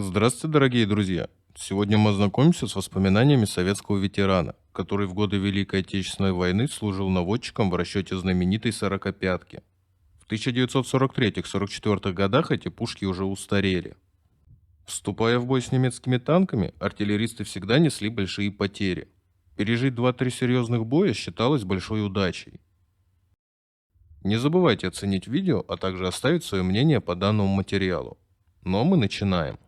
Здравствуйте, дорогие друзья! Сегодня мы ознакомимся с воспоминаниями советского ветерана, который в годы Великой Отечественной войны служил наводчиком в расчете знаменитой «сорокопятки». В 1943-44 годах эти пушки уже устарели. Вступая в бой с немецкими танками, артиллеристы всегда несли большие потери. Пережить два-три серьезных боя считалось большой удачей. Не забывайте оценить видео, а также оставить свое мнение по данному материалу. Ну а мы начинаем.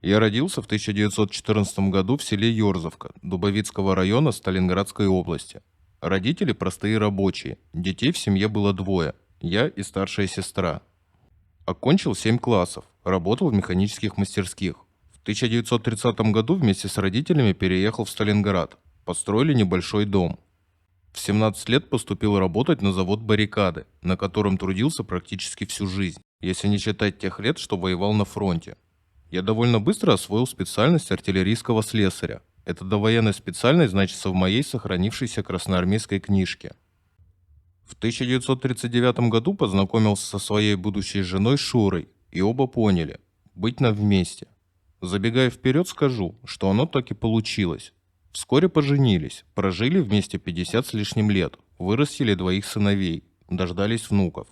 Я родился в 1914 году в селе Ёрзовка, Дубовицкого района Сталинградской области. Родители простые рабочие, детей в семье было двое, я и старшая сестра. Окончил 7 классов, работал в механических мастерских. В 1930 году вместе с родителями переехал в Сталинград, построили небольшой дом. В 17 лет поступил работать на завод «Баррикады», на котором трудился практически всю жизнь, если не считать тех лет, что воевал на фронте. Я довольно быстро освоил специальность артиллерийского слесаря. Эта довоенная специальность значится в моей сохранившейся красноармейской книжке. В 1939 году познакомился со своей будущей женой Шурой, и оба поняли – быть нам вместе. Забегая вперед, скажу, что оно так и получилось. Вскоре поженились, прожили вместе 50 с лишним лет, вырастили двоих сыновей, дождались внуков.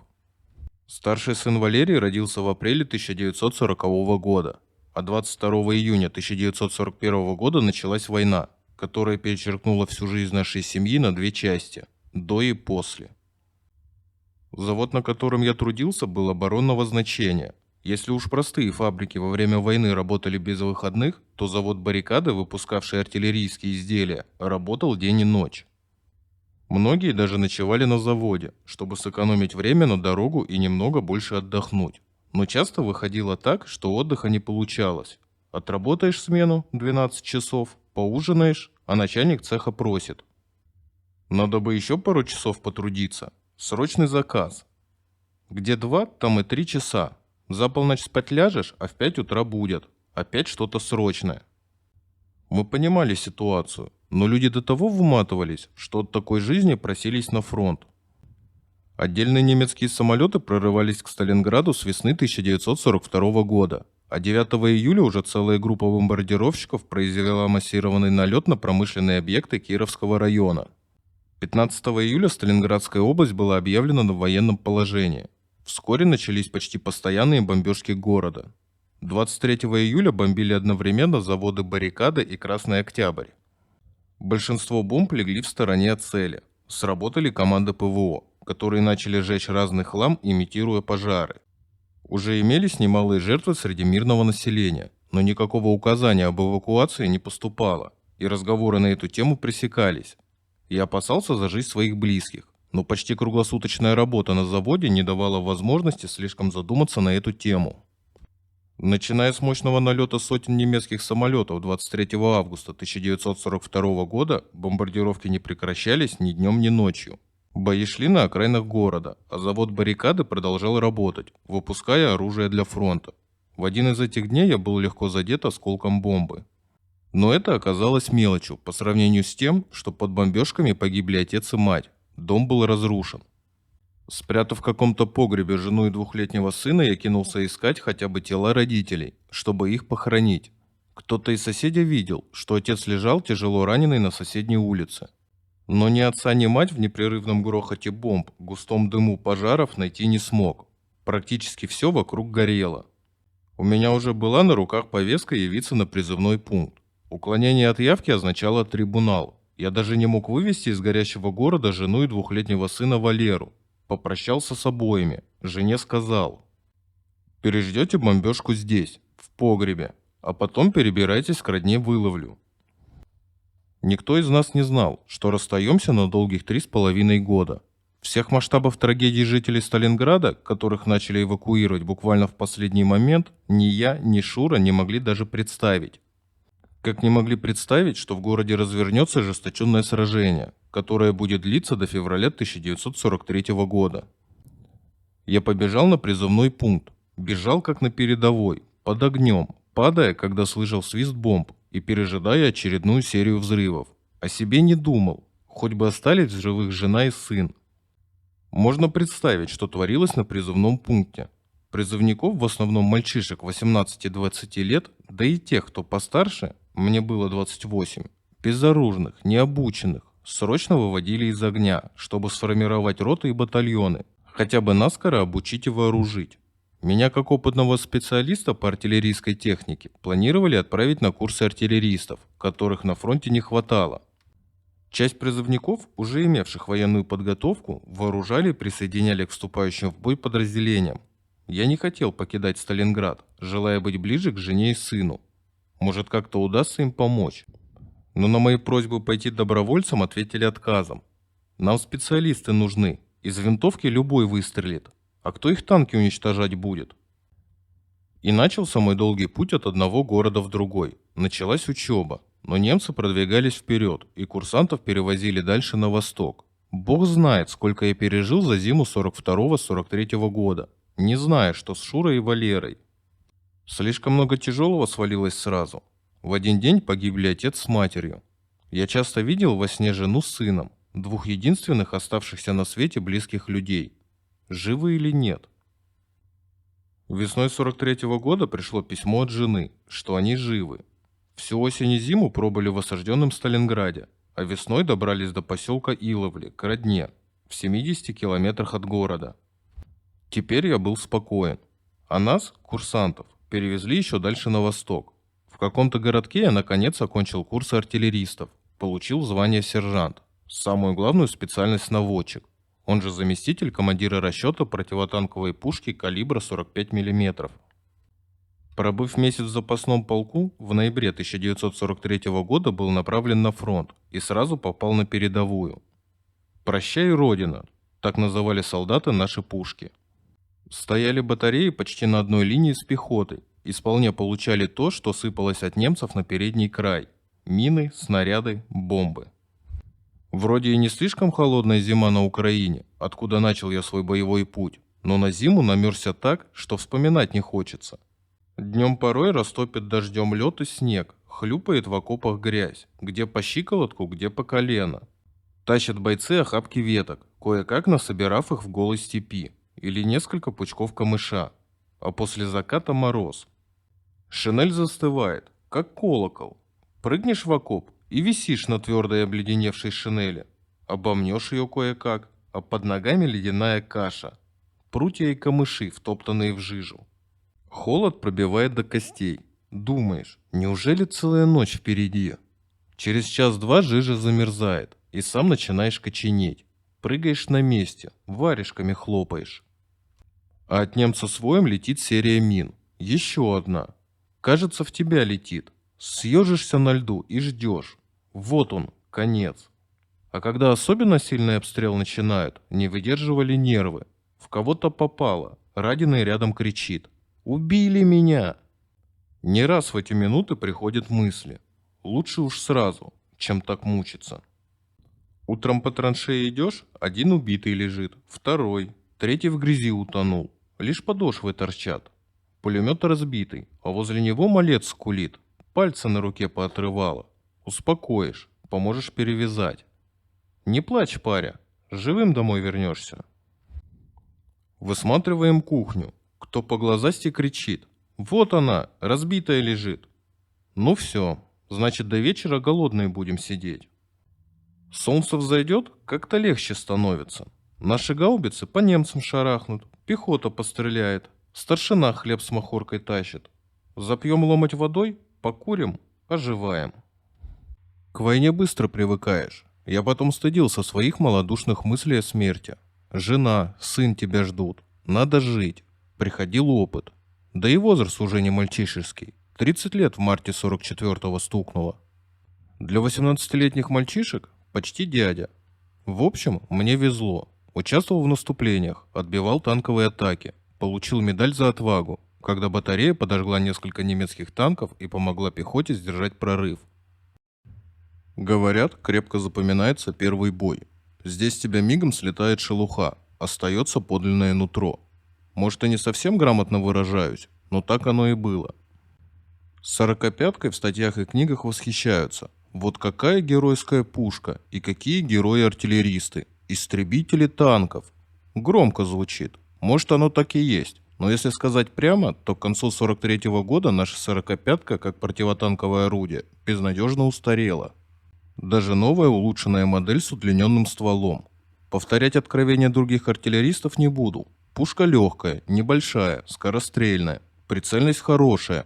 Старший сын Валерий родился в апреле 1940 года, а 22 июня 1941 года началась война, которая перечеркнула всю жизнь нашей семьи на две части – до и после. Завод, на котором я трудился, был оборонного значения. Если уж простые фабрики во время войны работали без выходных, то завод «Баррикады», выпускавший артиллерийские изделия, работал день и ночь. Многие даже ночевали на заводе, чтобы сэкономить время на дорогу и немного больше отдохнуть. Но часто выходило так, что отдыха не получалось. Отработаешь смену 12 часов, поужинаешь, а начальник цеха просит: надо бы еще пару часов потрудиться. Срочный заказ. Где 2, там и 3 часа. За полночь спать ляжешь, а в 5 утра будет. Опять что-то срочное. Мы понимали ситуацию, но люди до того выматывались, что от такой жизни просились на фронт. Отдельные немецкие самолеты прорывались к Сталинграду с весны 1942 года, а 9 июля уже целая группа бомбардировщиков произвела массированный налет на промышленные объекты Кировского района. 15 июля Сталинградская область была объявлена в военном положении. Вскоре начались почти постоянные бомбежки города. 23 июля бомбили одновременно заводы «Баррикада» и «Красный Октябрь». Большинство бомб легли в стороне от цели. Сработали команды ПВО, которые начали жечь разный хлам, имитируя пожары. Уже имелись немалые жертвы среди мирного населения, но никакого указания об эвакуации не поступало, и разговоры на эту тему пресекались. Я опасался за жизнь своих близких, но почти круглосуточная работа на заводе не давала возможности слишком задуматься на эту тему. Начиная с мощного налета сотен немецких самолетов 23 августа 1942 года, бомбардировки не прекращались ни днем, ни ночью. Бои шли на окраинах города, а завод «Баррикады» продолжал работать, выпуская оружие для фронта. В один из этих дней я был легко задет осколком бомбы. Но это оказалось мелочью по сравнению с тем, что под бомбежками погибли отец и мать. Дом был разрушен. Спрятав в каком-то погребе жену и двухлетнего сына, я кинулся искать хотя бы тела родителей, чтобы их похоронить. Кто-то из соседей видел, что отец лежал тяжело раненый на соседней улице. Но ни отца, ни мать в непрерывном грохоте бомб, густом дыму пожаров найти не смог. Практически все вокруг горело. У меня уже была на руках повестка явиться на призывной пункт. Уклонение от явки означало трибунал. Я даже не мог вывести из горящего города жену и двухлетнего сына Валеру. Попрощался с обоими. Жене сказал: переждете бомбежку здесь, в погребе, а потом перебирайтесь к родне, выловлю. Никто из нас не знал, что расстаемся на долгих 3,5 года. Всех масштабов трагедии жителей Сталинграда, которых начали эвакуировать буквально в последний момент, ни я, ни Шура не могли даже представить. Как не могли представить, что в городе развернется ожесточенное сражение, которое будет длиться до февраля 1943 года. Я побежал на призывной пункт, бежал как на передовой, под огнем, падая, когда слышал свист бомб, и пережидая очередную серию взрывов. О себе не думал, хоть бы остались в живых жена и сын. Можно представить, что творилось на призывном пункте. Призывников, в основном мальчишек 18-20 лет, да и тех, кто постарше, мне было 28, безоружных, необученных, срочно выводили из огня, чтобы сформировать роты и батальоны, хотя бы наскоро обучить и вооружить. Меня, как опытного специалиста по артиллерийской технике, планировали отправить на курсы артиллеристов, которых на фронте не хватало. Часть призывников, уже имевших военную подготовку, вооружали и присоединяли к вступающим в бой подразделениям. Я не хотел покидать Сталинград, желая быть ближе к жене и сыну. Может, как-то удастся им помочь. Но на мои просьбы пойти добровольцем ответили отказом. Нам специалисты нужны, из винтовки любой выстрелит. А кто их танки уничтожать будет? И начался мой долгий путь от одного города в другой. Началась учеба, но немцы продвигались вперед, и курсантов перевозили дальше на восток. Бог знает, сколько я пережил за зиму 42-43 года, не зная, что с Шурой и Валерой. Слишком много тяжелого свалилось сразу. В один день погибли отец с матерью. Я часто видел во сне жену с сыном, двух единственных оставшихся на свете близких людей. Живы или нет? Весной 43-го года пришло письмо от жены, что они живы. Всю осень и зиму пробыли в осажденном Сталинграде, а весной добрались до поселка Иловли, к родне, в 70 километрах от города. Теперь я был спокоен. А нас, курсантов, перевезли еще дальше на восток. В каком-то городке я наконец окончил курсы артиллеристов, получил звание сержант, самую главную специальность наводчик, он же заместитель командира расчета противотанковой пушки калибра 45 мм. Пробыв месяц в запасном полку, в ноябре 1943 года был направлен на фронт и сразу попал на передовую. «Прощай, Родина», так называли солдаты наши пушки. Стояли батареи почти на одной линии с пехотой и вполне получали то, что сыпалось от немцев на передний край – мины, снаряды, бомбы. Вроде и не слишком холодная зима на Украине, откуда начал я свой боевой путь, но на зиму намерзся так, что вспоминать не хочется. Днем порой растопит дождем лед и снег, хлюпает в окопах грязь, где по щиколотку, где по колено. Тащат бойцы охапки веток, кое-как насобирав их в голой степи, или несколько пучков камыша, а после заката мороз. Шинель застывает, как колокол. Прыгнешь в окоп и висишь на твердой обледеневшей шинели. Обомнешь ее кое-как, а под ногами ледяная каша. Прутья и камыши, втоптанные в жижу. Холод пробивает до костей. Думаешь, неужели целая ночь впереди? Через час-два жижа замерзает, и сам начинаешь коченеть. Прыгаешь на месте, варежками хлопаешь. А от немца с воем летит серия мин. Еще одна. Кажется, в тебя летит. Съежишься на льду и ждешь. Вот он, конец. А когда особенно сильный обстрел начинают, не выдерживали нервы. В кого-то попало. Раненый рядом кричит: «Убили меня!» Не раз в эти минуты приходят мысли. Лучше уж сразу, чем так мучиться. Утром по траншее идешь, один убитый лежит, второй, третий в грязи утонул. Лишь подошвы торчат. Пулемет разбитый, а возле него малец скулит. Пальцы на руке поотрывало. Успокоишь, поможешь перевязать. Не плачь, паря, живым домой вернешься. Высматриваем кухню. Кто по глазасти кричит: «Вот она, разбитая лежит». Ну все, значит, до вечера голодные будем сидеть. Солнце взойдет, как-то легче становится. Наши гаубицы по немцам шарахнут, пехота постреляет, старшина хлеб с махоркой тащит. Запьем ломать водой, покурим, оживаем. К войне быстро привыкаешь. Я потом стыдился своих малодушных мыслей о смерти. Жена, сын тебя ждут. Надо жить. Приходил опыт. Да и возраст уже не мальчишеский. 30 лет в марте 44-го стукнуло. Для 18-летних мальчишек почти дядя. В общем, мне везло. Участвовал в наступлениях, отбивал танковые атаки. Получил медаль за отвагу, когда батарея подожгла несколько немецких танков и помогла пехоте сдержать прорыв. Говорят, крепко запоминается первый бой. Здесь тебя мигом слетает шелуха, остается подлинное нутро. Может, и не совсем грамотно выражаюсь, но так оно и было. С 45-кой в статьях и книгах восхищаются. Вот какая геройская пушка и какие герои-артиллеристы, истребители танков. Громко звучит. Может, оно так и есть, Но если сказать прямо, то к концу 43-го года наша сорокопятка, как противотанковое орудие, безнадежно устарела. Даже новая улучшенная модель с удлиненным стволом. Повторять откровения других артиллеристов не буду. Пушка легкая, небольшая, скорострельная, прицельность хорошая.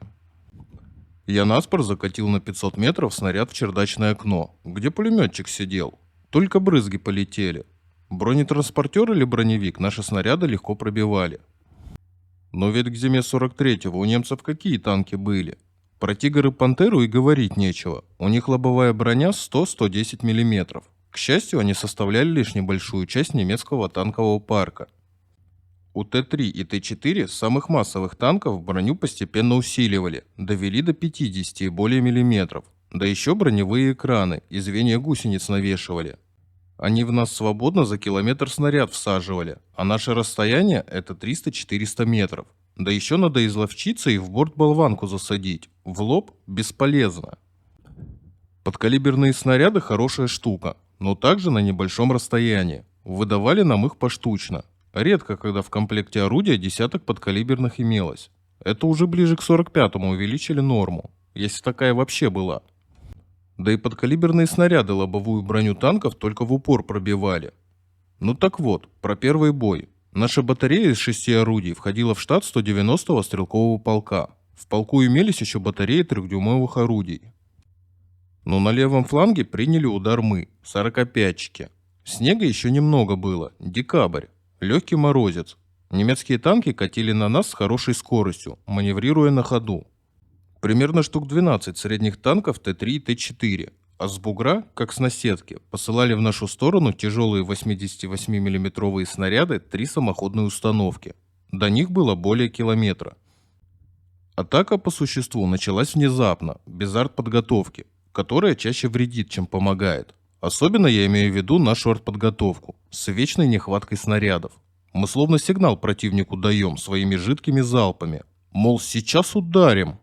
Я наспор закатил на 500 метров снаряд в чердачное окно, где пулеметчик сидел. Только брызги полетели. Бронетранспортер или броневик наши снаряды легко пробивали. Но ведь к зиме 43-го у немцев какие танки были? Про «Тигр» и «Пантеру» и говорить нечего. У них лобовая броня 100-110 мм. К счастью, они составляли лишь небольшую часть немецкого танкового парка. У Т-3 и Т-4 самых массовых танков броню постепенно усиливали, довели до 50 и более миллиметров. Да еще броневые экраны и звенья гусениц навешивали. Они в нас свободно за километр снаряд всаживали, а наше расстояние это 300-400 метров. Да еще надо изловчиться и в борт болванку засадить. В лоб бесполезно. Подкалиберные снаряды хорошая штука, но также на небольшом расстоянии. Выдавали нам их поштучно. Редко, когда в комплекте орудия десяток подкалиберных имелось. Это уже ближе к 45-му увеличили норму, если такая вообще была. Да и подкалиберные снаряды лобовую броню танков только в упор пробивали. Ну так вот, про первый бой. Наша батарея из 6 орудий входила в штат 190-го стрелкового полка. В полку имелись еще батареи 3-дюймовых орудий. Но на левом фланге приняли удар мы, 45-чики. Снега еще немного было, декабрь, легкий морозец. Немецкие танки катили на нас с хорошей скоростью, маневрируя на ходу. Примерно штук 12 средних танков Т-3 и Т-4, а с бугра, как с наседки, посылали в нашу сторону тяжелые 88 миллиметровые снаряды 3 самоходные установки. До них было более километра. Атака по существу началась внезапно, без артподготовки, которая чаще вредит, чем помогает. Особенно я имею в виду нашу артподготовку, с вечной нехваткой снарядов. Мы словно сигнал противнику даем своими жидкими залпами, мол, сейчас ударим.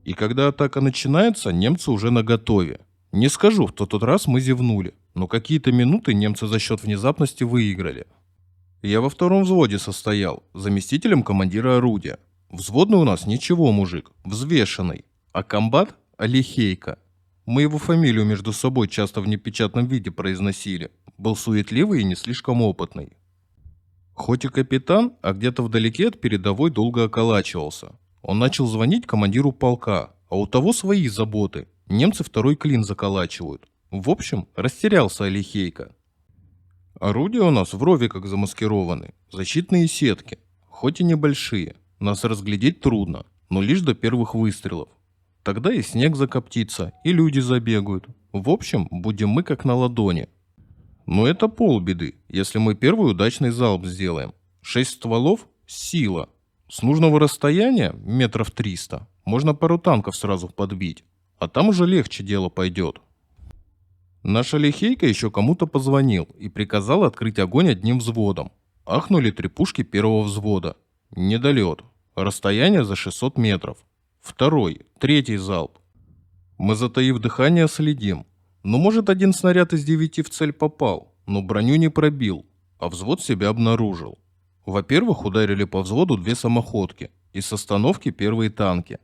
И когда атака начинается, немцы уже наготове. Не скажу, в тот раз мы зевнули, но какие-то минуты немцы за счет внезапности выиграли. Я во втором взводе состоял, заместителем командира орудия. Взводный у нас ничего, мужик, взвешенный. А комбат – Олехейко. Мы его фамилию между собой часто в непечатном виде произносили. Был суетливый и не слишком опытный. Хоть и капитан, а где-то вдалеке от передовой долго околачивался. Он начал звонить командиру полка, а у того свои заботы. Немцы второй клин заколачивают. В общем, растерялся Олехейко. Орудия у нас врове как замаскированы. Защитные сетки, хоть и небольшие. Нас разглядеть трудно, но лишь до первых выстрелов. Тогда и снег закоптится, и люди забегают. В общем, будем мы как на ладони. Но это полбеды, если мы первый удачный залп сделаем. 6 стволов – сила. С нужного расстояния, метров 300, можно пару танков сразу подбить, а там уже легче дело пойдет. Наш Олехейко еще кому-то позвонил и приказал открыть огонь одним взводом. Ахнули 3 пушки первого взвода. Недолет. Расстояние за 600 метров. Второй, третий залп. Мы, затаив дыхание, следим. Ну, может, один снаряд из 9 в цель попал, но броню не пробил, а взвод себя обнаружил. Во-первых, ударили по взводу 2 самоходки, и с остановки первые танки.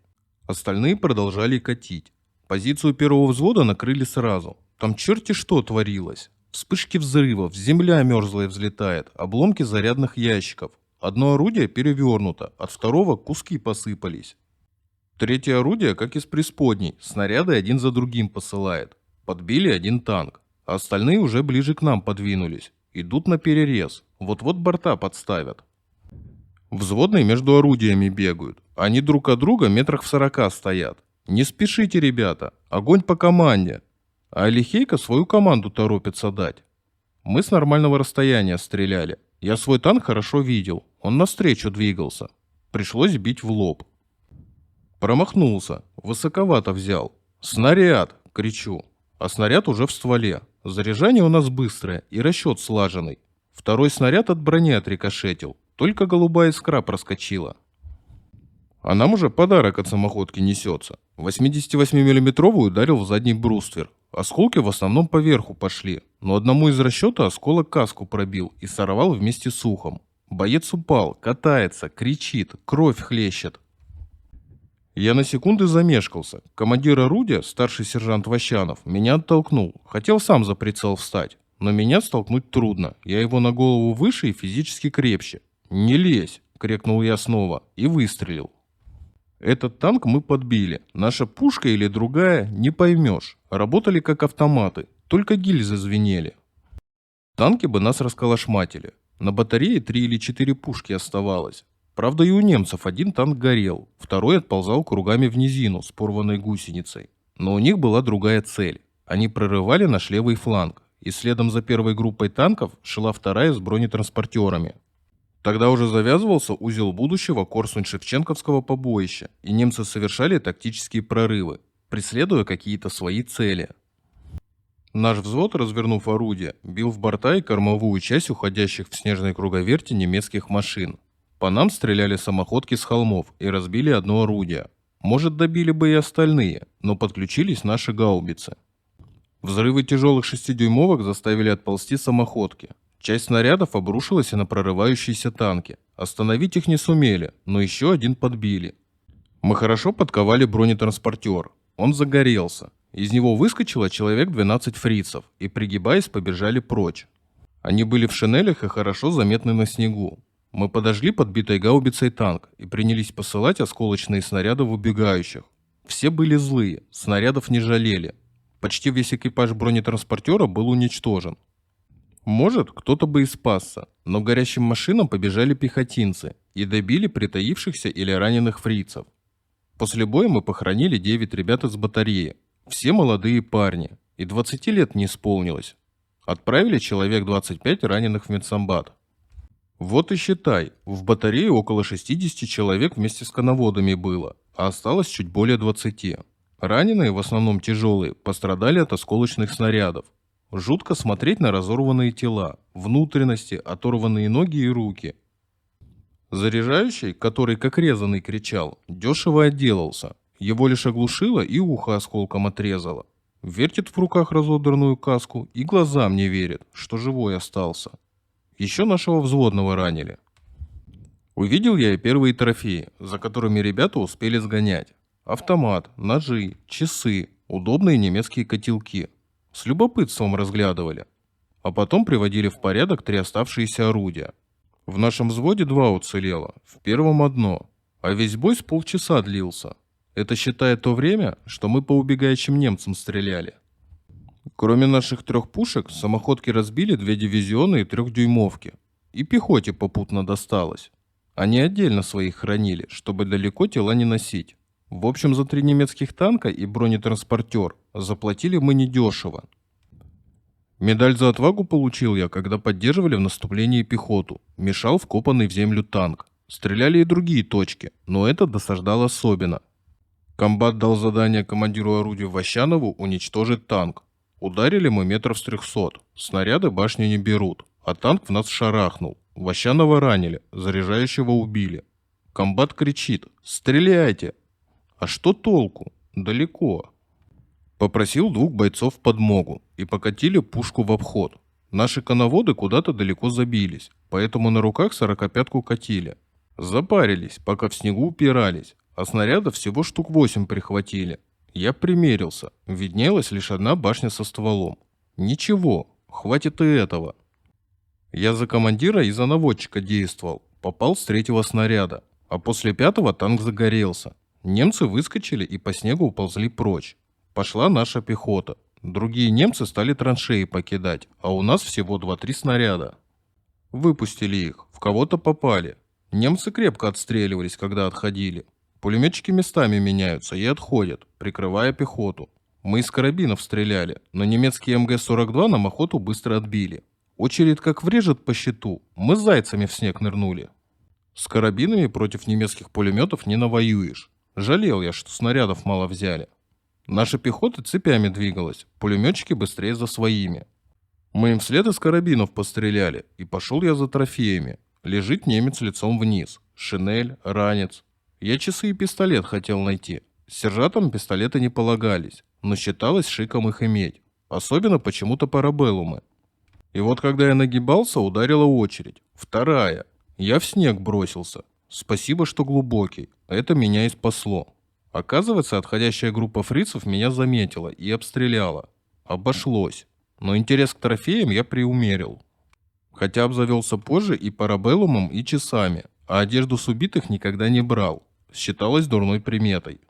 Остальные продолжали катить. Позицию первого взвода накрыли сразу. Там черти что творилось. Вспышки взрывов, земля мерзлая взлетает, обломки зарядных ящиков. Одно орудие перевернуто, от второго куски посыпались. Третье орудие, как из преисподней, снаряды один за другим посылает. Подбили один танк, а остальные уже ближе к нам подвинулись. Идут на перерез, вот-вот борта подставят. Взводные между орудиями бегают, они друг от друга метрах в 40 стоят. Не спешите, ребята, огонь по команде. А Олехейко свою команду торопится дать. Мы с нормального расстояния стреляли. Я свой танк хорошо видел, он навстречу двигался. Пришлось бить в лоб. Промахнулся, высоковато взял. «Снаряд!» — кричу. А снаряд уже в стволе. Заряжание у нас быстрое и расчет слаженный. Второй снаряд от брони отрикошетил. Только голубая искра проскочила. А нам уже подарок от самоходки несется. 88-миллиметровую ударил в задний бруствер. Осколки в основном по верху пошли, но одному из расчета осколок каску пробил и сорвал вместе с ухом. Боец упал, катается, кричит, кровь хлещет. Я на секунду замешкался. Командир орудия, старший сержант Ващанов, меня оттолкнул. Хотел сам за прицел встать, но меня столкнуть трудно. Я его на голову выше и физически крепче. «Не лезь!» — крикнул я снова и выстрелил. Этот танк мы подбили. Наша пушка или другая, не поймешь. Работали как автоматы, только гильзы звенели. Танки бы нас расколошматили. На батарее 3 или 4 пушки оставалось. Правда, и у немцев один танк горел, второй отползал кругами в низину с порванной гусеницей. Но у них была другая цель. Они прорывали наш левый фланг, и следом за первой группой танков шла вторая с бронетранспортерами. Тогда уже завязывался узел будущего Корсунь-Шевченковского побоища, и немцы совершали тактические прорывы, преследуя какие-то свои цели. Наш взвод, развернув орудие, бил в борта и кормовую часть уходящих в снежной круговерти немецких машин. По нам стреляли самоходки с холмов и разбили одно орудие. Может, добили бы и остальные, но подключились наши гаубицы. Взрывы тяжелых 6-дюймовок заставили отползти самоходки. Часть снарядов обрушилась и на прорывающиеся танки. Остановить их не сумели, но еще один подбили. Мы хорошо подковали бронетранспортер. Он загорелся. Из него выскочило человек 12 фрицев и, пригибаясь, побежали прочь. Они были в шинелях и хорошо заметны на снегу. Мы подожгли подбитой гаубицей танк и принялись посылать осколочные снаряды в убегающих. Все были злые, снарядов не жалели. Почти весь экипаж бронетранспортера был уничтожен. Может, кто-то бы и спасся, но к горящим машинам побежали пехотинцы и добили притаившихся или раненых фрицев. После боя мы похоронили 9 ребят из батареи. Все молодые парни, и 20 лет не исполнилось. Отправили человек 25 раненых в медсанбат. Вот и считай, в батарее около 60 человек вместе с коноводами было, а осталось чуть более 20. Раненые, в основном тяжелые, пострадали от осколочных снарядов. Жутко смотреть на разорванные тела, внутренности, оторванные ноги и руки. Заряжающий, который как резаный кричал, дешево отделался. Его лишь оглушило и ухо осколком отрезало. Вертит в руках разодранную каску и глазам не верит, что живой остался. Еще нашего взводного ранили. Увидел я и первые трофеи, за которыми ребята успели сгонять. Автомат, ножи, часы, удобные немецкие котелки. С любопытством разглядывали. А потом приводили в порядок 3 оставшиеся орудия. В нашем взводе 2 уцелело, в первом одно, а весь бой с полчаса длился. Это считая то время, что мы по убегающим немцам стреляли. Кроме наших 3 пушек, самоходки разбили 2 дивизионные 3-дюймовки. И пехоте попутно досталось. Они отдельно своих хранили, чтобы далеко тела не носить. В общем, за 3 немецких танка и бронетранспортер заплатили мы недешево. Медаль за отвагу получил я, когда поддерживали в наступлении пехоту. Мешал вкопанный в землю танк. Стреляли и другие точки, но это досаждало особенно. Комбат дал задание командиру орудия Ващанову уничтожить танк. Ударили мы метров с 300. Снаряды башню не берут, а танк в нас шарахнул. Ващанова ранили, заряжающего убили. Комбат кричит: «Стреляйте!» А что толку? Далеко. Попросил 2 бойцов в подмогу и покатили пушку в обход. Наши коноводы куда-то далеко забились, поэтому на руках 45-ку катили. Запарились, пока в снегу упирались, а снарядов всего штук 8 прихватили. Я примерился, виднелась лишь одна башня со стволом. Ничего, хватит и этого. Я за командира и за наводчика действовал, попал с 3-го снаряда, а после 5-го танк загорелся. Немцы выскочили и по снегу уползли прочь. Пошла наша пехота. Другие немцы стали траншеи покидать, а у нас всего 2-3 снаряда. Выпустили их, в кого-то попали. Немцы крепко отстреливались, когда отходили. Пулеметчики местами меняются и отходят, прикрывая пехоту. Мы из карабинов стреляли, но немецкие МГ-42 нам охоту быстро отбили. Очередь как врежет по щиту, мы зайцами в снег нырнули. С карабинами против немецких пулеметов не навоюешь. Жалел я, что снарядов мало взяли. Наша пехота цепями двигалась, пулеметчики быстрее за своими. Мы им вслед из карабинов постреляли, и пошел я за трофеями. Лежит немец лицом вниз, шинель, ранец. Я часы и пистолет хотел найти. Сержантам пистолеты не полагались, но считалось шиком их иметь. Особенно почему-то парабеллумы. И вот когда я нагибался, ударила очередь. Вторая. Я в снег бросился. Спасибо, что глубокий. Это меня и спасло. Оказывается, отходящая группа фрицев меня заметила и обстреляла. Обошлось. Но интерес к трофеям я преумерил. Хотя обзавелся позже и парабеллумом, и часами, а одежду с убитых никогда не брал. Считалось дурной приметой.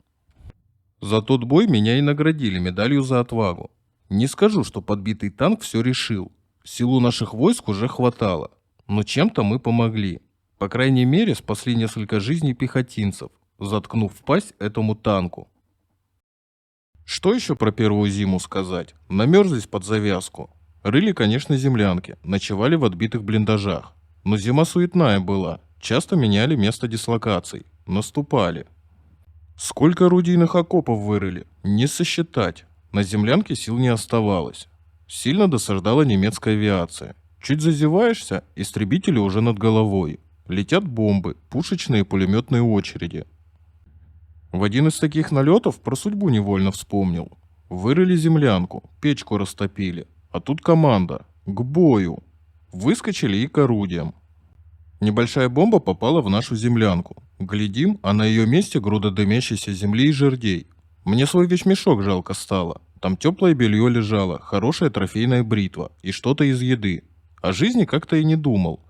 За тот бой меня и наградили медалью за отвагу. Не скажу, что подбитый танк все решил. Силу наших войск уже хватало. Но чем-то мы помогли. По крайней мере, спасли несколько жизней пехотинцев, заткнув пасть этому танку. Что еще про первую зиму сказать? Намерзлись под завязку. Рыли, конечно, землянки, ночевали в отбитых блиндажах. Но зима суетная была, часто меняли место дислокаций, наступали. Сколько орудийных окопов вырыли, не сосчитать. На землянке сил не оставалось. Сильно досаждала немецкая авиация. Чуть зазеваешься, истребители уже над головой. Летят бомбы, пушечные и пулеметные очереди. В один из таких налетов про судьбу невольно вспомнил. Вырыли землянку, печку растопили. А тут команда. К бою. Выскочили и к орудиям. Небольшая бомба попала в нашу землянку. Глядим, а на ее месте груда дымящейся земли и жердей. Мне свой вещмешок жалко стало. Там теплое белье лежало, хорошая трофейная бритва и что-то из еды. О жизни как-то и не думал.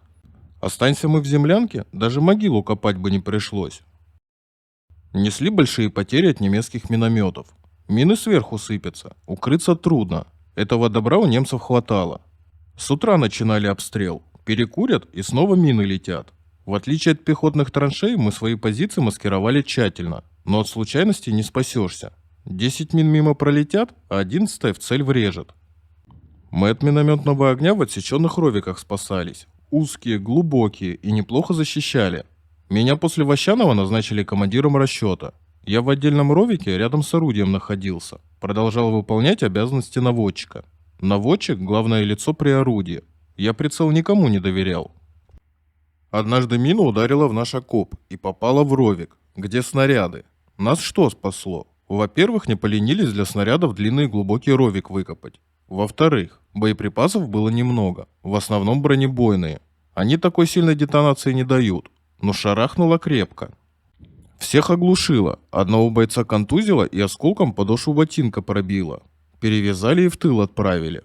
Останься мы в землянке, даже могилу копать бы не пришлось. Несли большие потери от немецких минометов. Мины сверху сыпятся, укрыться трудно. Этого добра у немцев хватало. С утра начинали обстрел. Перекурят и снова мины летят. В отличие от пехотных траншей, мы свои позиции маскировали тщательно, но от случайности не спасешься. 10 мин мимо пролетят, а 11 в цель врежет. Мы от минометного огня в отсеченных ровиках спасались. Узкие, глубокие и неплохо защищали. Меня после Ващанова назначили командиром расчета. Я в отдельном ровике рядом с орудием находился. Продолжал выполнять обязанности наводчика. Наводчик – главное лицо при орудии. Я прицел никому не доверял. Однажды мина ударила в наш окоп и попала в ровик, где снаряды. Нас что спасло? Во-первых, не поленились для снарядов длинный глубокий ровик выкопать. Во-вторых, боеприпасов было немного, в основном бронебойные. Они такой сильной детонации не дают, но шарахнуло крепко. Всех оглушило, одного бойца контузило и осколком подошву ботинка пробило. Перевязали и в тыл отправили.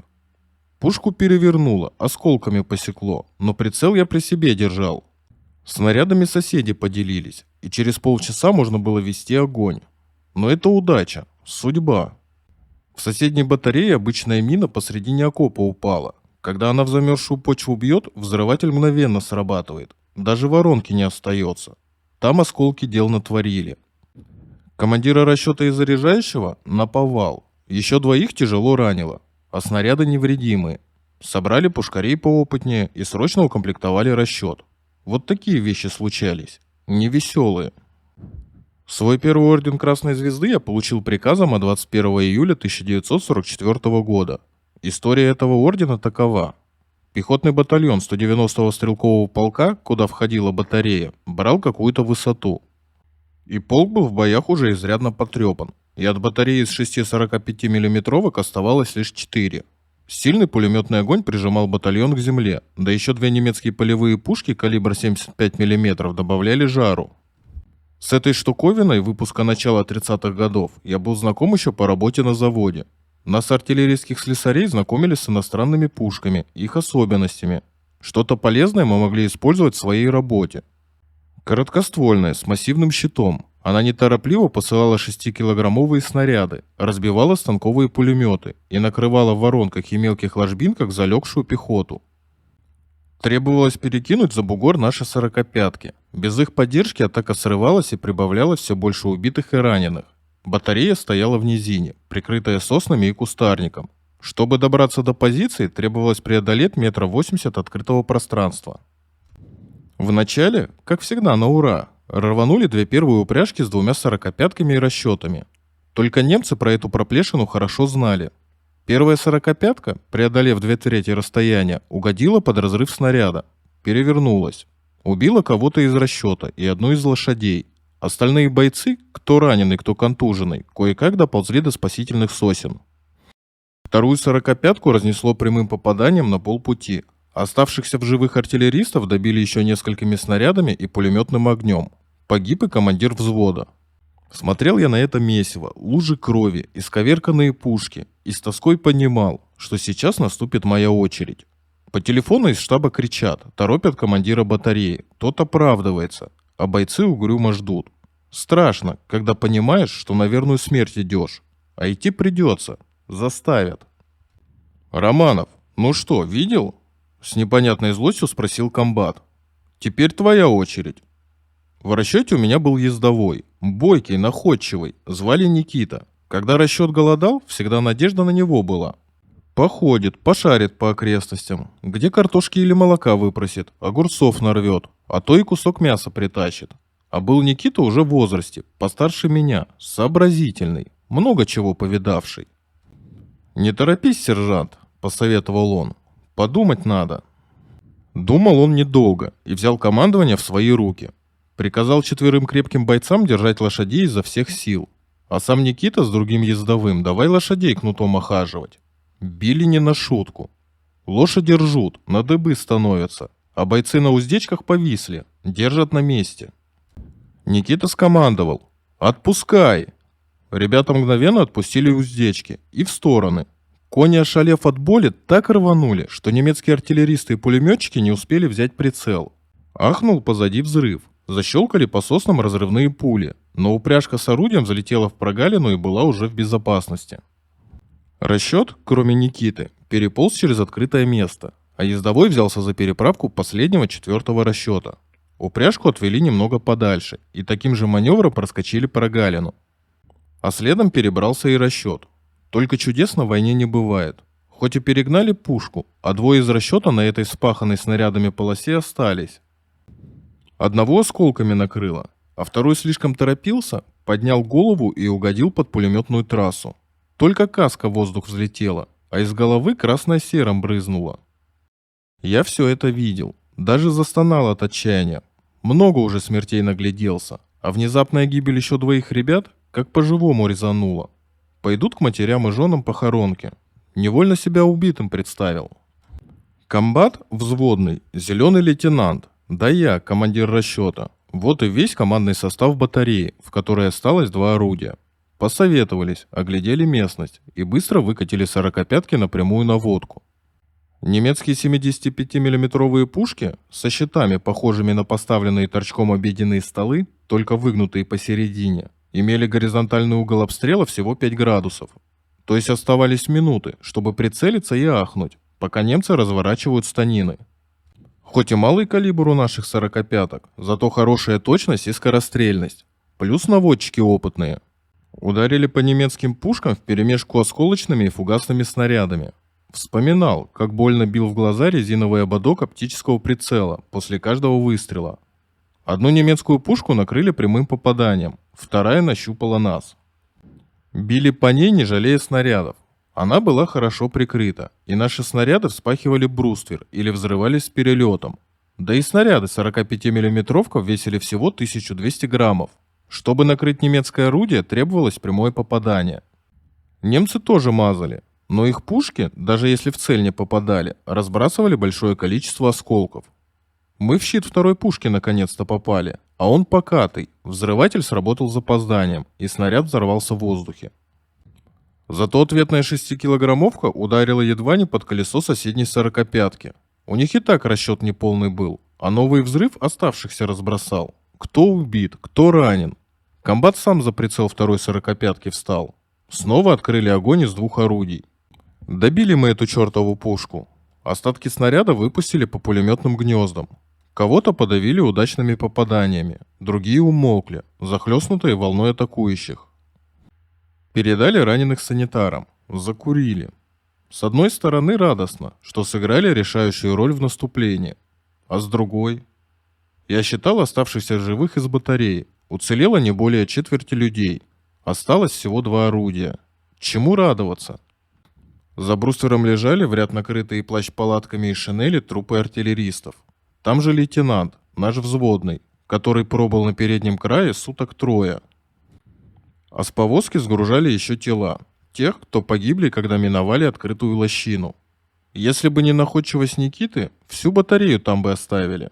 Пушку перевернуло, осколками посекло, но прицел я при себе держал. Снарядами соседи поделились, и через полчаса можно было вести огонь. Но это удача, судьба. В соседней батарее обычная мина посредине окопа упала. Когда она в замерзшую почву бьет, взрыватель мгновенно срабатывает. Даже воронки не остается. Там осколки дел натворили. Командира расчета и заряжающего наповал. Еще двоих тяжело ранило, а снаряды невредимые. Собрали пушкарей поопытнее и срочно укомплектовали расчет. Вот такие вещи случались. Невеселые. Свой первый орден Красной Звезды я получил приказом от 21 июля 1944 года. История этого ордена такова. Пехотный батальон 190-го стрелкового полка, куда входила батарея, брал какую-то высоту. И полк был в боях уже изрядно потрепан. И от батареи из 6 45 миллиметровок оставалось лишь 4. Сильный пулеметный огонь прижимал батальон к земле, да еще 2 немецкие полевые пушки калибра 75 мм добавляли жару. С этой штуковиной выпуска начала 30-х годов я был знаком еще по работе на заводе. Нас, артиллерийских слесарей, знакомили с иностранными пушками, их особенностями. Что-то полезное мы могли использовать в своей работе. Короткоствольная, с массивным щитом. Она неторопливо посылала 6-килограммовые снаряды, разбивала станковые пулеметы и накрывала в воронках и мелких ложбинках залегшую пехоту. Требовалось перекинуть за бугор наши 45-ки. Без их поддержки атака срывалась и прибавлялось все больше убитых и раненых. Батарея стояла в низине, прикрытая соснами и кустарником. Чтобы добраться до позиции, требовалось преодолеть 1,80 м открытого пространства. Вначале, как всегда, на ура, рванули 2 первые упряжки с 2 45-ками и расчетами. Только немцы про эту проплешину хорошо знали. Первая 45-ка, преодолев 2/3 расстояния, угодила под разрыв снаряда, перевернулась. Убила кого-то из расчета и одну из лошадей. Остальные бойцы, кто раненый, кто контуженный, кое-как доползли до спасительных сосен. Вторую 45-ку разнесло прямым попаданием на полпути. Оставшихся в живых артиллеристов добили еще несколькими снарядами и пулеметным огнем. Погиб и командир взвода. Смотрел я на это месиво, лужи крови, исковерканные пушки, и с тоской понимал, что сейчас наступит моя очередь. По телефону из штаба кричат, торопят командира батареи, тот оправдывается, а бойцы угрюмо ждут. Страшно, когда понимаешь, что на верную смерть идешь, а идти придется, заставят. «Романов, ну что, видел?» С непонятной злостью спросил комбат. «Теперь твоя очередь». В расчете у меня был ездовой, бойкий, находчивый, звали Никита. Когда расчет голодал, всегда надежда на него была. Походит, пошарит по окрестностям, где картошки или молока выпросит, огурцов нарвет, а то и кусок мяса притащит. А был Никита уже в возрасте, постарше меня, сообразительный, много чего повидавший. «Не торопись, сержант», — посоветовал он, — «подумать надо». Думал он недолго и взял командование в свои руки. Приказал 4 крепким бойцам держать лошадей изо всех сил. А сам Никита с другим ездовым давай лошадей кнутом охаживать. Били не на шутку. Лошади ржут, на дыбы становятся, а бойцы на уздечках повисли, держат на месте. Никита скомандовал: «Отпускай!» Ребята мгновенно отпустили уздечки и в стороны. Кони, ошалев от боли, так рванули, что немецкие артиллеристы и пулеметчики не успели взять прицел. Ахнул позади взрыв. Защелкали по соснам разрывные пули, но упряжка с орудием залетела в прогалину и была уже в безопасности. Расчет, кроме Никиты, переполз через открытое место, а ездовой взялся за переправку последнего 4-го расчета. Упряжку отвели немного подальше и таким же маневром проскочили прогалину. А следом перебрался и расчет. Только чудес на войне не бывает. Хоть и перегнали пушку, а 2 из расчета на этой вспаханной снарядами полосе остались. Одного осколками накрыло, а второй слишком торопился, поднял голову и угодил под пулеметную трассу. Только каска в воздух взлетела, а из головы красно-серым брызнула. Я все это видел, даже застонал от отчаяния. Много уже смертей нагляделся, а внезапная гибель еще 2 ребят как по-живому резанула. Пойдут к матерям и женам похоронки. Невольно себя убитым представил. Комбат взводный, зеленый лейтенант. Да я, командир расчета. Вот и весь командный состав батареи, в которой осталось 2 орудия. Посоветовались, оглядели местность и быстро выкатили 45-ки напрямую на водку. Немецкие 75-миллиметровые пушки со щитами, похожими на поставленные торчком обеденные столы, только выгнутые посередине, имели горизонтальный угол обстрела всего 5 градусов. То есть оставались минуты, чтобы прицелиться и ахнуть, пока немцы разворачивают станины. Хоть и малый калибр у наших 45-ок, зато хорошая точность и скорострельность. Плюс наводчики опытные. Ударили по немецким пушкам вперемешку осколочными и фугасными снарядами. Вспоминал, как больно бил в глаза резиновый ободок оптического прицела после каждого выстрела. Одну немецкую пушку накрыли прямым попаданием, вторая нащупала нас. Били по ней, не жалея снарядов. Она была хорошо прикрыта, и наши снаряды вспахивали бруствер или взрывались с перелетом. Да и снаряды 45-миллиметровка весили всего 1200 граммов. Чтобы накрыть немецкое орудие, требовалось прямое попадание. Немцы тоже мазали, но их пушки, даже если в цель не попадали, разбрасывали большое количество осколков. Мы в щит второй пушки наконец-то попали, а он покатый, взрыватель сработал с запозданием, и снаряд взорвался в воздухе. Зато ответная 6-килограммовка ударила едва не под колесо соседней 45-ки. У них и так расчет неполный был, а новый взрыв оставшихся разбросал. Кто убит, кто ранен. Комбат сам за прицел второй 45-ки встал. Снова открыли огонь из 2 орудий. Добили мы эту чертову пушку. Остатки снаряда выпустили по пулеметным гнездам. Кого-то подавили удачными попаданиями, другие умолкли, захлестнутые волной атакующих. Передали раненых санитарам, закурили. С одной стороны радостно, что сыграли решающую роль в наступлении, а с другой... Я считал оставшихся живых из батареи, уцелело не более четверти людей, осталось всего 2 орудия. Чему радоваться? За бруствером лежали в ряд накрытые плащ-палатками и шинели трупы артиллеристов. Там же лейтенант, наш взводный, который пробыл на переднем крае суток 3. А с повозки сгружали еще тела, тех, кто погибли, когда миновали открытую лощину. Если бы не находчивость Никиты, всю батарею там бы оставили.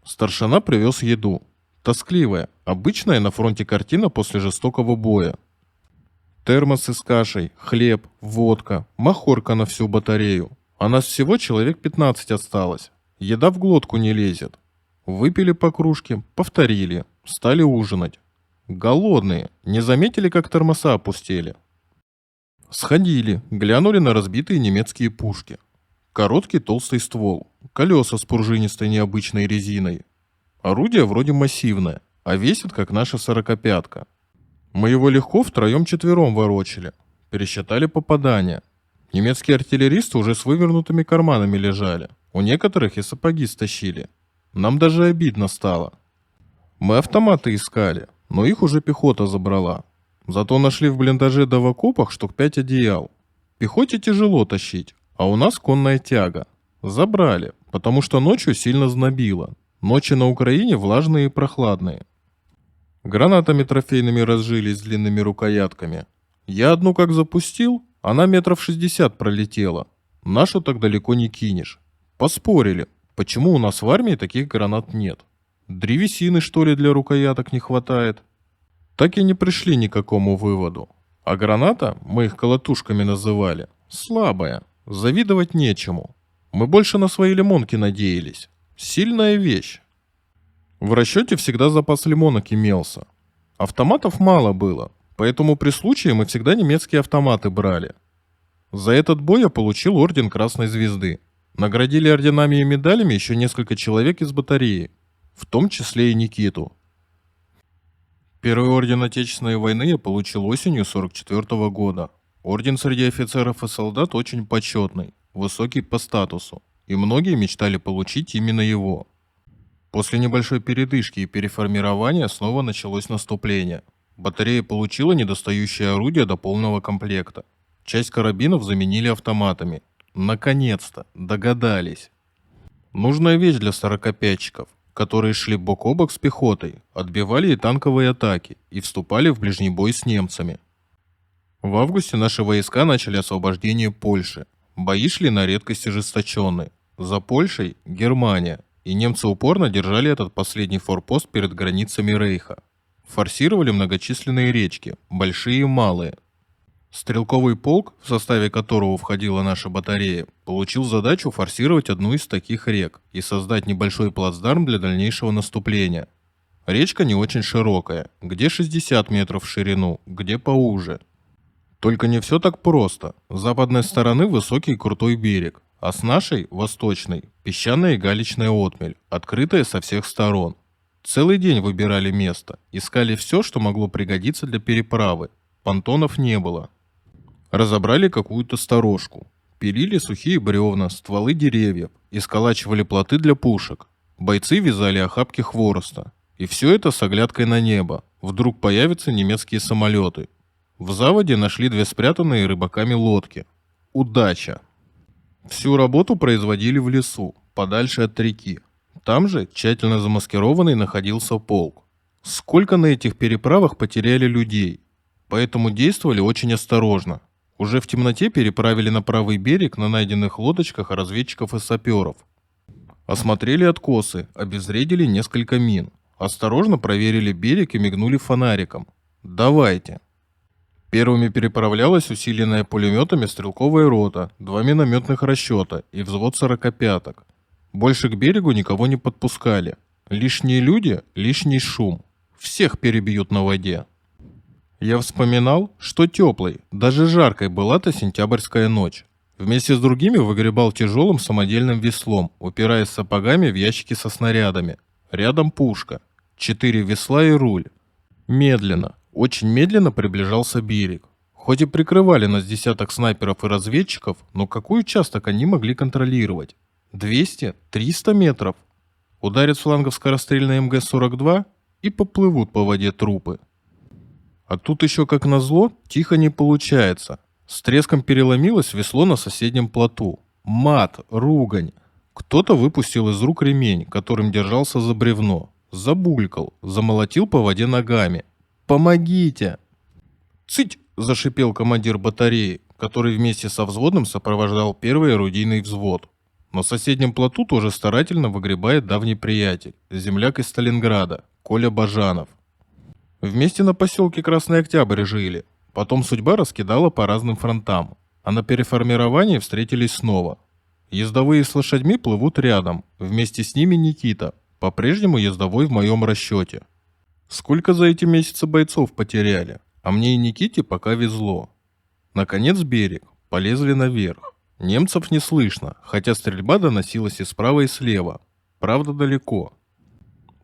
Старшина привез еду. Тоскливая, обычная на фронте картина после жестокого боя. Термосы с кашей, хлеб, водка, махорка на всю батарею. А нас всего человек 15 осталось. Еда в глотку не лезет. Выпили по кружке, повторили, стали ужинать. Голодные, не заметили, как термоса опустели. Сходили, глянули на разбитые немецкие пушки. Короткий толстый ствол, колеса с пружинистой необычной резиной. Орудие вроде массивное, а весит, как наша 45-ка. Мы его легко втроем-четвером ворочали. Пересчитали попадания. Немецкие артиллеристы уже с вывернутыми карманами лежали. У некоторых и сапоги стащили. Нам даже обидно стало. Мы автоматы искали, но их уже пехота забрала. Зато нашли в блиндаже да в окопах штук 5 одеял. Пехоте тяжело тащить, а у нас конная тяга. Забрали, потому что ночью сильно знобило. Ночи на Украине влажные и прохладные. Гранатами трофейными разжились с длинными рукоятками. Я одну как запустил, она метров 60 пролетела. Нашу так далеко не кинешь. Поспорили, почему у нас в армии таких гранат нет. Древесины, что ли, для рукояток не хватает? Так и не пришли ни к какому выводу. А граната, мы их колотушками называли, слабая, завидовать нечему. Мы больше на свои лимонки надеялись. Сильная вещь. В расчете всегда запас лимонок имелся. Автоматов мало было, поэтому при случае мы всегда немецкие автоматы брали. За этот бой я получил орден Красной Звезды. Наградили орденами и медалями еще несколько человек из батареи, в том числе и Никиту. Первый орден Отечественной войны я получил осенью 44 года. Орден среди офицеров и солдат очень почетный, высокий по статусу, и многие мечтали получить именно его. После небольшой передышки и переформирования снова началось наступление. Батарея получила недостающее орудие до полного комплекта. Часть карабинов заменили автоматами. Наконец-то догадались. Нужная вещь для 45-чиков, которые шли бок о бок с пехотой, отбивали и танковые атаки и вступали в ближний бой с немцами. В августе наши войска начали освобождение Польши. Бои шли на редкость ожесточенные. За Польшей – Германия. И немцы упорно держали этот последний форпост перед границами Рейха. Форсировали многочисленные речки, большие и малые. Стрелковый полк, в составе которого входила наша батарея, получил задачу форсировать одну из таких рек и создать небольшой плацдарм для дальнейшего наступления. Речка не очень широкая, где 60 метров в ширину, где поуже. Только не все так просто. С западной стороны высокий крутой берег, а с нашей, восточной, песчаная и галечная отмель, открытая со всех сторон. Целый день выбирали место, искали все, что могло пригодиться для переправы. Понтонов не было. Разобрали какую-то сторожку. Пилили сухие бревна, стволы деревьев и сколачивали плоты для пушек. Бойцы вязали охапки хвороста. И все это с оглядкой на небо. Вдруг появятся немецкие самолеты. В заводе нашли 2 спрятанные рыбаками лодки. Удача! Всю работу производили в лесу, подальше от реки. Там же, тщательно замаскированный, находился полк. Сколько на этих переправах потеряли людей. Поэтому действовали очень осторожно. Уже в темноте переправили на правый берег на найденных лодочках разведчиков и саперов. Осмотрели откосы, обезвредили несколько мин. Осторожно проверили берег и мигнули фонариком. Давайте. Первыми переправлялась усиленная пулеметами стрелковая рота, 2 минометных расчета и взвод 45-ок. Больше к берегу никого не подпускали. Лишние люди, лишний шум. Всех перебьют на воде. Я вспоминал, что теплой, даже жаркой была-то сентябрьская ночь. Вместе с другими выгребал тяжелым самодельным веслом, упираясь сапогами в ящики со снарядами. Рядом пушка. 4 весла и руль. Медленно. Очень медленно приближался берег. Хоть и прикрывали нас десяток снайперов и разведчиков, но какой участок они могли контролировать? 200? 300 метров? Ударят с флангов скорострельные МГ-42 и поплывут по воде трупы. А тут еще, как назло, тихо не получается. С треском переломилось весло на соседнем плоту. Мат, ругань. Кто-то выпустил из рук ремень, которым держался за бревно. Забулькал, замолотил по воде ногами. «Помогите!» «Цыть!» – зашипел командир батареи. который вместе со взводным сопровождал первый орудийный взвод. На соседнем плоту тоже старательно выгребает давний приятель, земляк из Сталинграда, Коля Бажанов. Вместе на поселке Красный Октябрь жили, потом судьба раскидала по разным фронтам, а на переформировании встретились снова. Ездовые с лошадьми плывут рядом, вместе с ними Никита, по-прежнему ездовой в моем расчете. Сколько за эти месяцы бойцов потеряли, а мне и Никите пока везло. Наконец берег, полезли наверх. Немцев не слышно, хотя стрельба доносилась и справа, и слева. Правда, далеко.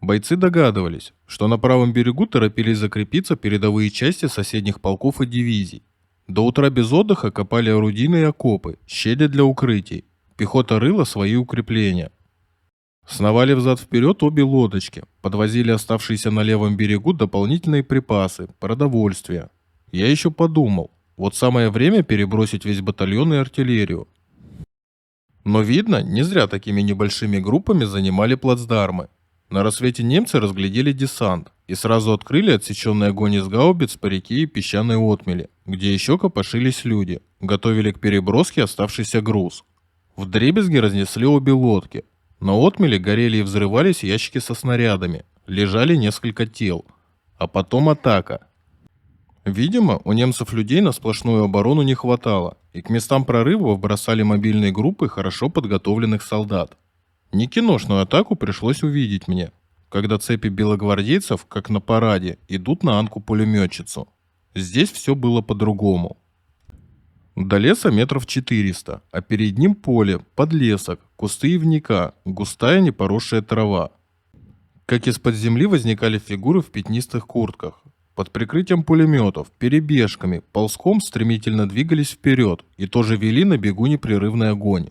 Бойцы догадывались, что на правом берегу торопились закрепиться передовые части соседних полков и дивизий. До утра без отдыха копали орудийные окопы, щели для укрытий. Пехота рыла свои укрепления. Сновали взад-вперед обе лодочки, подвозили оставшиеся на левом берегу дополнительные припасы, продовольствие. Я еще подумал, вот самое время перебросить весь батальон и артиллерию. Но видно, не зря такими небольшими группами занимали плацдармы. На рассвете немцы разглядели десант и сразу открыли отсеченный огонь из гаубиц по реке и песчаной отмели, где еще копошились люди, готовили к переброске оставшийся груз. Вдребезги разнесли обе лодки. На отмеле горели и взрывались ящики со снарядами, лежали несколько тел. А потом атака. Видимо, у немцев людей на сплошную оборону не хватало, и к местам прорывов бросали мобильные группы хорошо подготовленных солдат. Не киношную атаку пришлось увидеть мне, когда цепи белогвардейцев, как на параде, идут на Анку-пулеметчицу. Здесь все было по-другому. До леса метров 400, а перед ним поле, подлесок, кусты ивника, густая непоросшая трава. Как из-под земли возникали фигуры в пятнистых куртках. Под прикрытием пулеметов, перебежками, ползком стремительно двигались вперед и тоже вели на бегу непрерывный огонь.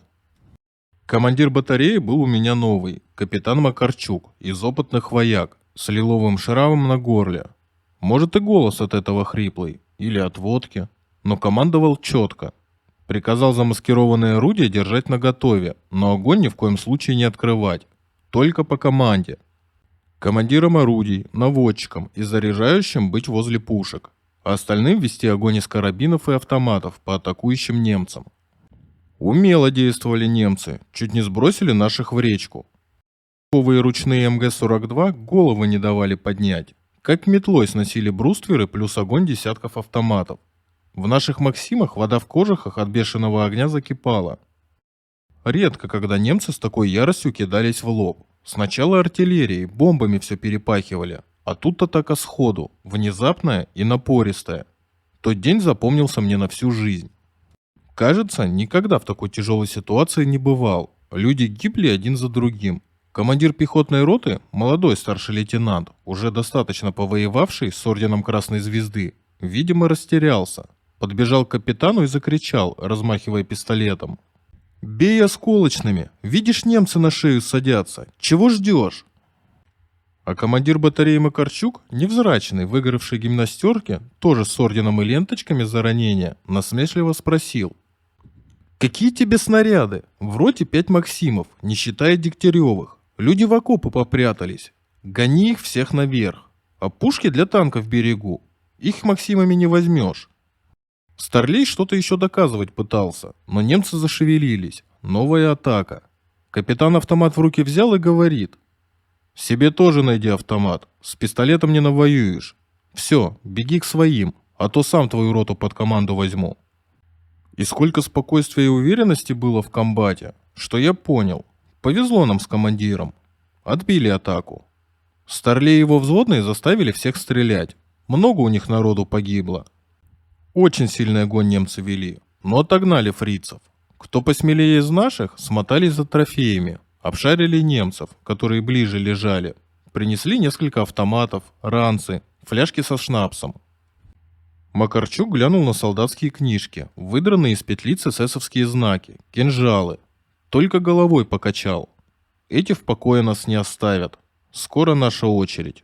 Командир батареи был у меня новый, капитан Макарчук, из опытных вояк, с лиловым шрамом на горле. Может и голос от этого хриплый, или от водки, но командовал четко. Приказал замаскированные орудия держать наготове, но огонь ни в коем случае не открывать, только по команде. Командирам орудий, наводчикам и заряжающим быть возле пушек, а остальным вести огонь из карабинов и автоматов по атакующим немцам. Умело действовали немцы, чуть не сбросили наших в речку. Новые ручные МГ-42 головы не давали поднять, как метлой сносили брустверы плюс огонь десятков автоматов. В наших «Максимах» вода в кожухах от бешеного огня закипала. Редко, когда немцы с такой яростью кидались в лоб. Сначала артиллерией, бомбами все перепахивали, а тут атака сходу, внезапная и напористая. Тот день запомнился мне на всю жизнь. Кажется, никогда в такой тяжелой ситуации не бывал. Люди гибли один за другим. Командир пехотной роты, молодой старший лейтенант, уже достаточно повоевавший с орденом Красной Звезды, видимо, растерялся. Подбежал к капитану и закричал, размахивая пистолетом: «Бей осколочными! Видишь, немцы на шею садятся! Чего ждешь?» А командир батареи Макарчук, невзрачный, выгоревший гимнастерке, тоже с орденом и ленточками за ранение, насмешливо спросил: «Какие тебе снаряды? В роте 5 Максимов, не считая Дегтяревых. Люди в окопы попрятались. Гони их всех наверх. А пушки для танков в берегу. Их Максимами не возьмешь». Старлей что-то еще доказывать пытался, но немцы зашевелились. Новая атака. Капитан автомат в руки взял и говорит: «Себе тоже найди автомат. С пистолетом не навоюешь. Все, беги к своим, а то сам твою роту под команду возьму». И сколько спокойствия и уверенности было в комбате, что я понял. Повезло нам с командиром. Отбили атаку. Старлей и его взводные заставили всех стрелять. Много у них народу погибло. Очень сильный огонь немцы вели, но отогнали фрицев. Кто посмелее из наших, смотались за трофеями, обшарили немцев, которые ближе лежали. Принесли несколько автоматов, ранцы, фляжки со шнапсом. Макарчук глянул на солдатские книжки, выдранные из петлиц эсэсовские знаки, кинжалы. Только головой покачал. Эти в покое нас не оставят. Скоро наша очередь.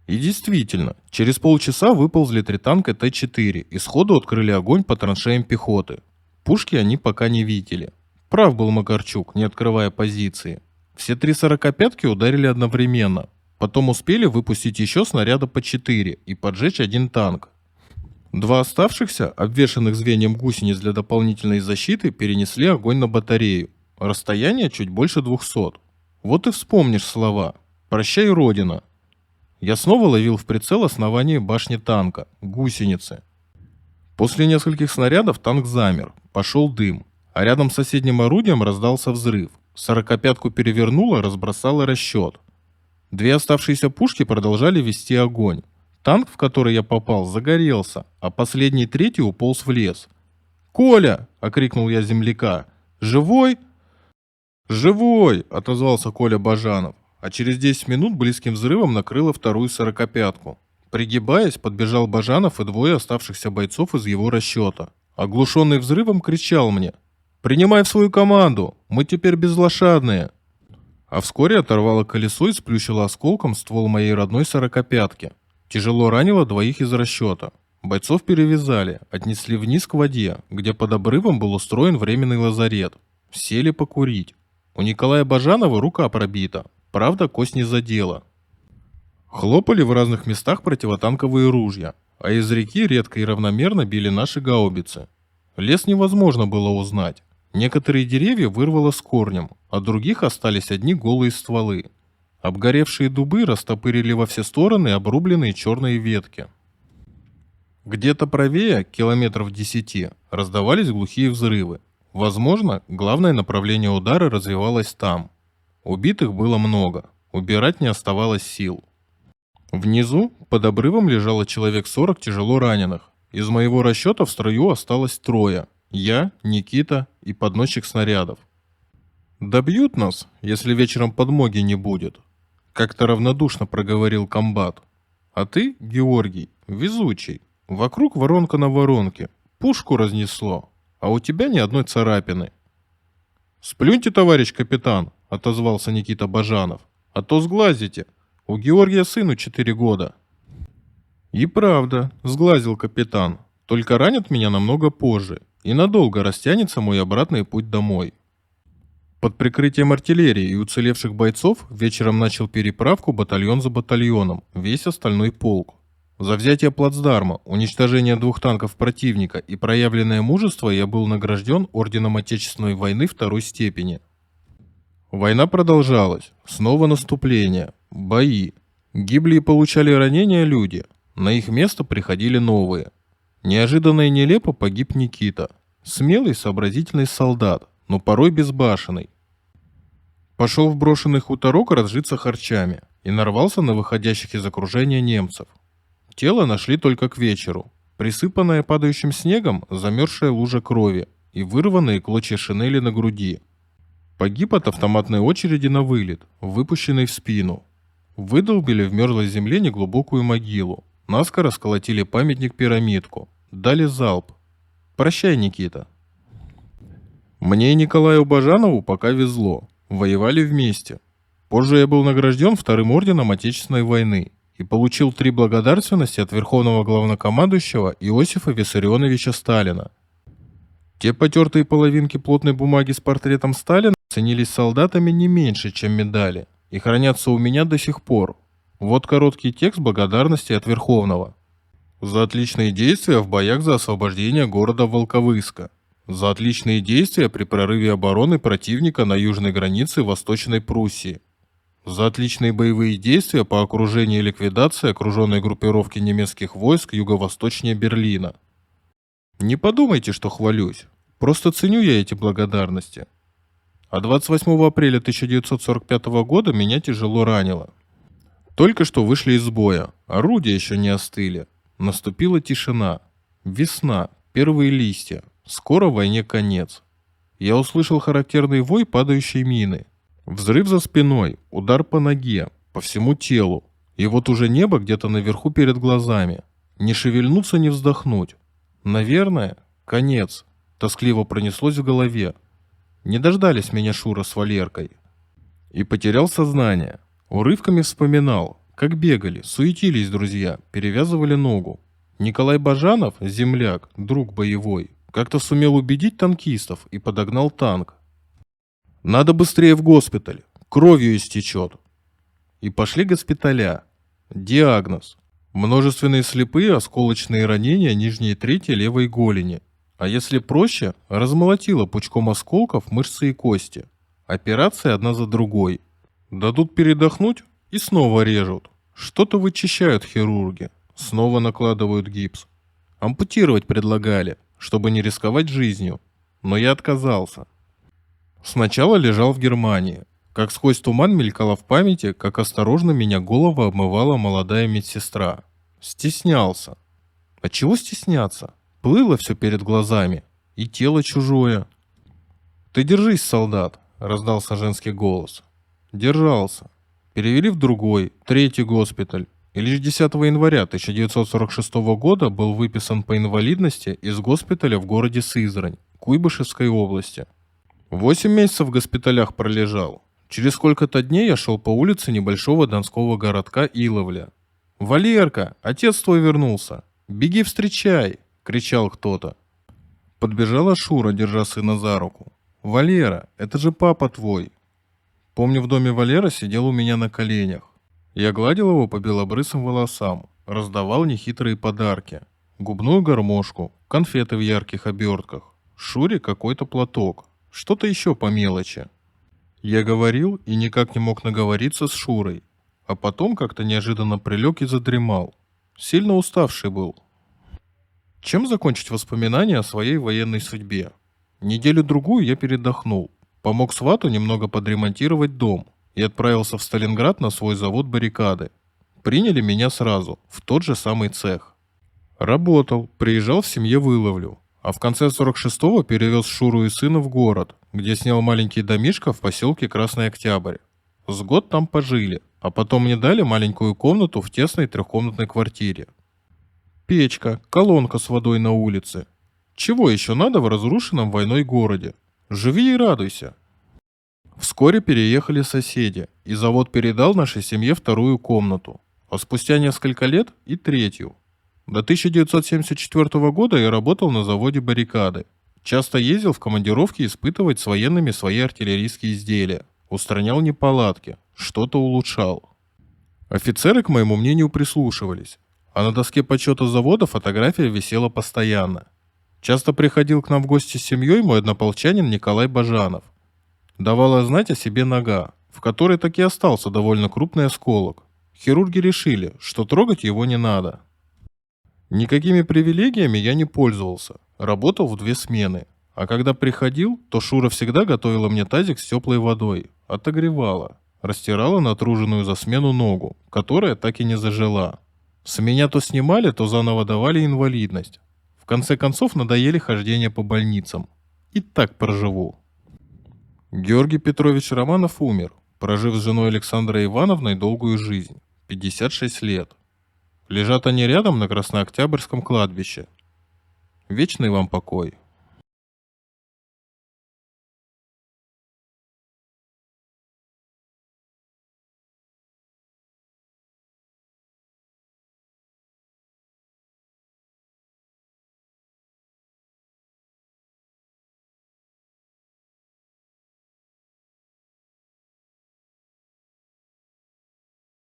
И действительно, через полчаса выползли 3 танка Т-4 и сходу открыли огонь по траншеям пехоты. Пушки они пока не видели. Прав был Макарчук, не открывая позиции. Все 3 сорокопятки ударили одновременно. Потом успели выпустить еще снаряда по 4 и поджечь 1 танк. Два оставшихся, обвешанных звеньем гусениц для дополнительной защиты, перенесли огонь на батарею. Расстояние чуть больше 200. Вот и вспомнишь слова «Прощай, Родина». Я снова ловил в прицел основание башни танка, гусеницы. После нескольких снарядов танк замер, пошел дым, а рядом с соседним орудием раздался взрыв. 45-ку перевернуло, разбросало расчет. Две оставшиеся пушки продолжали вести огонь. Танк, в который я попал, загорелся, а последний третий уполз в лес. «Коля!» — окрикнул я земляка. «Живой?» «Живой!» — отозвался Коля Бажанов, а через 10 минут близким взрывом накрыло вторую 45-ку. Пригибаясь, подбежал Бажанов и двое оставшихся бойцов из его расчета. Оглушенный взрывом кричал мне: «Принимай в свою команду! Мы теперь безлошадные!» А вскоре оторвало колесо и сплющило осколком ствол моей родной 45-ки. Тяжело ранило двоих из расчета. Бойцов перевязали, отнесли вниз к воде, где под обрывом был устроен временный лазарет. Сели покурить. У Николая Бажанова рука пробита, правда, кость не задела. Хлопали в разных местах противотанковые ружья, а из реки редко и равномерно били наши гаубицы. Лес невозможно было узнать. Некоторые деревья вырвало с корнем, а других остались одни голые стволы. Обгоревшие дубы растопырили во все стороны обрубленные черные ветки. Где-то правее, километров 10, раздавались глухие взрывы. Возможно, главное направление удара развивалось там. Убитых было много, убирать не оставалось сил. Внизу, под обрывом, лежало человек 40 тяжело раненых. Из моего расчета в строю осталось трое. Я, Никита и подносчик снарядов. «Добьют нас, если вечером подмоги не будет», — как-то равнодушно проговорил комбат. «А ты, Георгий, везучий. Вокруг воронка на воронке. Пушку разнесло, а у тебя ни одной царапины». «Сплюньте, товарищ капитан», — отозвался Никита Бажанов, — «а то сглазите. У Георгия сыну 4 года». «И правда», — сглазил капитан, — «только ранят меня намного позже, и надолго растянется мой обратный путь домой». Под прикрытием артиллерии и уцелевших бойцов вечером начал переправку батальон за батальоном, весь остальной полк. За взятие плацдарма, уничтожение 2 танков противника и проявленное мужество я был награжден орденом Отечественной войны 2-й степени. Война продолжалась, снова наступление, бои. Гибли и получали ранения люди, на их место приходили новые. Неожиданно и нелепо погиб Никита, смелый сообразительный солдат, но порой безбашенный. Пошел в брошенный хуторок разжиться харчами и нарвался на выходящих из окружения немцев. Тело нашли только к вечеру, присыпанное падающим снегом замерзшая лужа крови и вырванные клочья шинели на груди. Погиб от автоматной очереди на вылет, выпущенный в спину. Выдолбили в мерзлой земле неглубокую могилу, наскоро сколотили памятник-пирамидку, дали залп. Прощай, Никита. Мне и Николаю Бажанову пока везло, воевали вместе. Позже я был награжден 2-м орденом Отечественной войны и получил 3 благодарственности от Верховного Главнокомандующего Иосифа Виссарионовича Сталина. Те потертые половинки плотной бумаги с портретом Сталина ценились солдатами не меньше, чем медали, и хранятся у меня до сих пор. Вот короткий текст благодарности от Верховного. За отличные действия в боях за освобождение города Волковыска. За отличные действия при прорыве обороны противника на южной границе Восточной Пруссии. За отличные боевые действия по окружению и ликвидации окруженной группировки немецких войск юго-восточнее Берлина. Не подумайте, что хвалюсь. Просто ценю я эти благодарности. А 28 апреля 1945 года меня тяжело ранило. Только что вышли из боя, орудия еще не остыли. Наступила тишина. Весна, первые листья. Скоро войне конец. Я услышал характерный вой падающей мины. Взрыв за спиной, удар по ноге, по всему телу. И вот уже небо где-то наверху перед глазами. Не шевельнуться, не вздохнуть. Наверное, конец. Тоскливо пронеслось в голове. Не дождались меня Шура с Валеркой. И потерял сознание. Урывками вспоминал, как бегали, суетились друзья, перевязывали ногу. Николай Бажанов, земляк, друг боевой, как-то сумел убедить танкистов и подогнал танк. Надо быстрее в госпиталь, кровью истечет. И пошли госпиталя. Диагноз: Множественные слепые осколочные ранения нижней трети левой голени. А если проще, размолотило пучком осколков мышцы и кости. Операции одна за другой. Дадут передохнуть и снова режут. Что-то вычищают хирурги. Снова накладывают гипс. Ампутировать предлагали, чтобы не рисковать жизнью. Но я отказался. Сначала лежал в Германии. Как сквозь туман мелькало в памяти, как осторожно меня голову обмывала молодая медсестра. Стеснялся. А чего стесняться? Плыло все перед глазами. И тело чужое. «Ты держись, солдат!» — раздался женский голос. Держался. Перевели в другой, третий госпиталь. И лишь 10 января 1946 года был выписан по инвалидности из госпиталя в городе Сызрань, Куйбышевской области. 8 месяцев в госпиталях пролежал. Через сколько-то дней я шел по улице небольшого донского городка Иловля. «Валерка, отец твой вернулся! Беги встречай!» — кричал кто-то. Подбежала Шура, держа сына за руку. «Валера, это же папа твой!» Помню, в доме Валера сидел у меня на коленях. Я гладил его по белобрысым волосам, раздавал нехитрые подарки. Губную гармошку, конфеты в ярких обертках, Шуре какой-то платок, что-то еще по мелочи. Я говорил и никак не мог наговориться с Шурой, а потом как-то неожиданно прилег и задремал. Сильно уставший был. Чем закончить воспоминания о своей военной судьбе? Неделю-другую я передохнул, помог свату немного подремонтировать дом и отправился в Сталинград на свой завод баррикады. Приняли меня сразу, в тот же самый цех. Работал, приезжал в семье в Иловлю, а в конце 46-го перевез Шуру и сына в город, где снял маленький домишко в поселке Красный Октябрь. С год там пожили, а потом мне дали маленькую комнату в тесной трехкомнатной квартире. Печка, колонка с водой на улице. Чего еще надо в разрушенном войной городе? Живи и радуйся. Вскоре переехали соседи, и завод передал нашей семье вторую комнату, а спустя несколько лет и третью. До 1974 года я работал на заводе баррикады. Часто ездил в командировки испытывать с военными свои артиллерийские изделия, устранял неполадки, что-то улучшал. Офицеры к моему мнению прислушивались, а на доске почета завода фотография висела постоянно. Часто приходил к нам в гости с семьей мой однополчанин Николай Бажанов. Давала знать о себе нога, в которой так и остался довольно крупный осколок. Хирурги решили, что трогать его не надо. Никакими привилегиями я не пользовался, работал в 2 смены. А когда приходил, то Шура всегда готовила мне тазик с теплой водой, отогревала, растирала натруженную за смену ногу, которая так и не зажила. С меня то снимали, то заново давали инвалидность. В конце концов надоели хождение по больницам. И так проживу. Георгий Петрович Романов умер, прожив с женой Александрой Ивановной долгую жизнь, 56 лет. Лежат они рядом на Краснооктябрьском кладбище. Вечный вам покой.